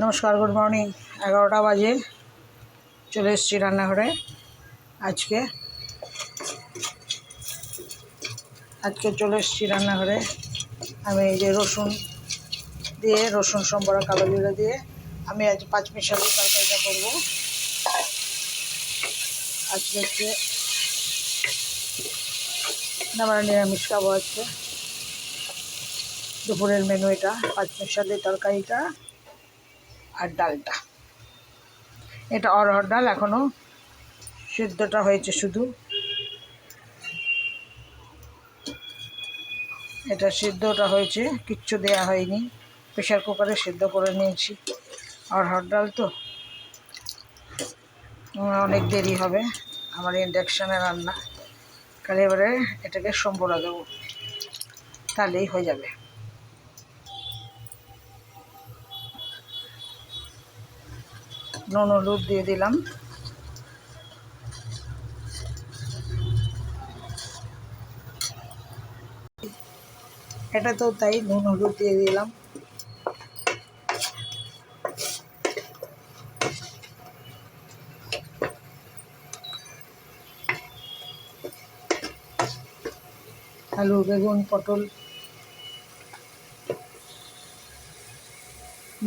নমস্কার, good morning. 11টা বাজে, চলে এসেছি রান্নাঘরে। আজকে চলে এসেছি রান্নাঘরে। আমি এই যে রসুন সম্বরা কালো জিরে দিয়ে আমি আজ পাঁচমিশালি তরকারিটা করবো। আজকে হচ্ছে আমরা নিরামিষ খাবো। আজকে দুপুরের মেনু এটা, পাঁচমিশালি তরকারিটা আর ডালটা। এটা অরহর ডাল, এখনও সিদ্ধটা হয়েছে শুধু। এটা সিদ্ধটা হয়েছে, কিচ্ছু দেয়া হয়নি, প্রেশার কুকারে সিদ্ধ করে নিয়েছি। অরহর ডাল তো অনেক দেরি হবে, আমার ইন্ডাকশানে রান্না। কাল এবারে এটাকে সম্বরা দেবো, তাহলেই হয়ে যাবে। নুন হলুদ দিয়ে দিলাম। এটা তো তাই, নুন হলুদ দিয়ে দিলাম। আলু, বেগুন, পটল,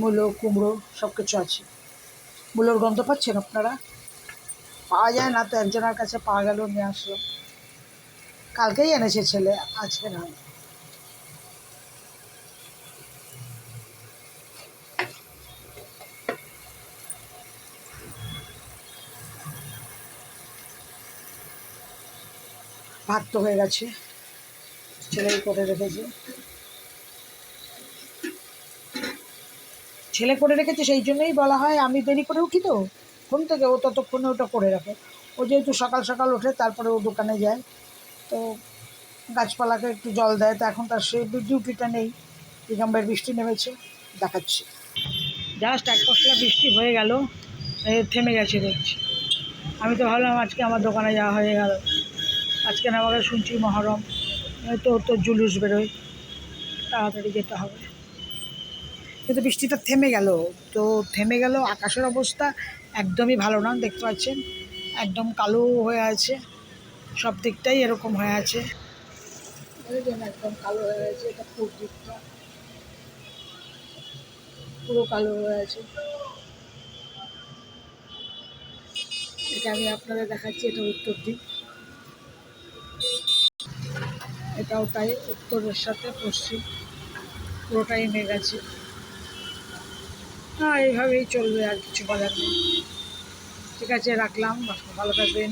মূলো, কুমড়ো সব কিছু আছে। মূলোর গন্ধ পাচ্ছেন আপনারা? পাওয়া যায় না তো, একজনের কাছে পাওয়া গেল, নিয়ে আসলো। কালকেই এনেছে ছেলে, আজকে না। ভাত তো হয়ে গেছে, ছেলেই করে রেখেছে। ছেলে করে রেখেছে, সেই জন্যই বলা হয় আমি দেরি করে উঠি তো ঘুম থেকে, ও ততক্ষণে ওটা করে রাখে। ও যেহেতু সকাল সকাল ওঠে, তারপরে ও দোকানে যায়, তো গাছপালাকে একটু জল দেয়। তো এখন তার সেই ডিউটিটা নেই। দিগম্বর বৃষ্টি নেমেছে, দেখাচ্ছি। জাস্ট এক পশলা বৃষ্টি হয়ে গেল, থেমে গেছে দেখছি। আমি তো ভাবলাম আজকে আমার দোকানে যাওয়া হয়ে গেল। আজকে না আমাকে শুনছি মহরম, তো জুলুস বেরোয়, তাড়াতাড়ি যেতে হবে। কিন্তু বৃষ্টিটা থেমে গেল, তো থেমে গেল। আকাশের অবস্থা একদমই ভালো না, দেখতে পাচ্ছেন, একদম কালো হয়ে আছে, সব দিকটাই এরকম হয়ে আছে। একদম কালো হয়ে আছে, এটা পূর্ব দিকটা পুরো কালো হয়ে আছে। এটা আমি আপনাদের দেখাচ্ছি, এটা উত্তর দিক, এটাও তাই, উত্তরের সাথে পশ্চিম পুরোটাই মেঘ আছে। এইভাবেই চলবে, আর কিছু বলার নেই। ঠিক আছে, রাখলাম, ভালো থাকবেন।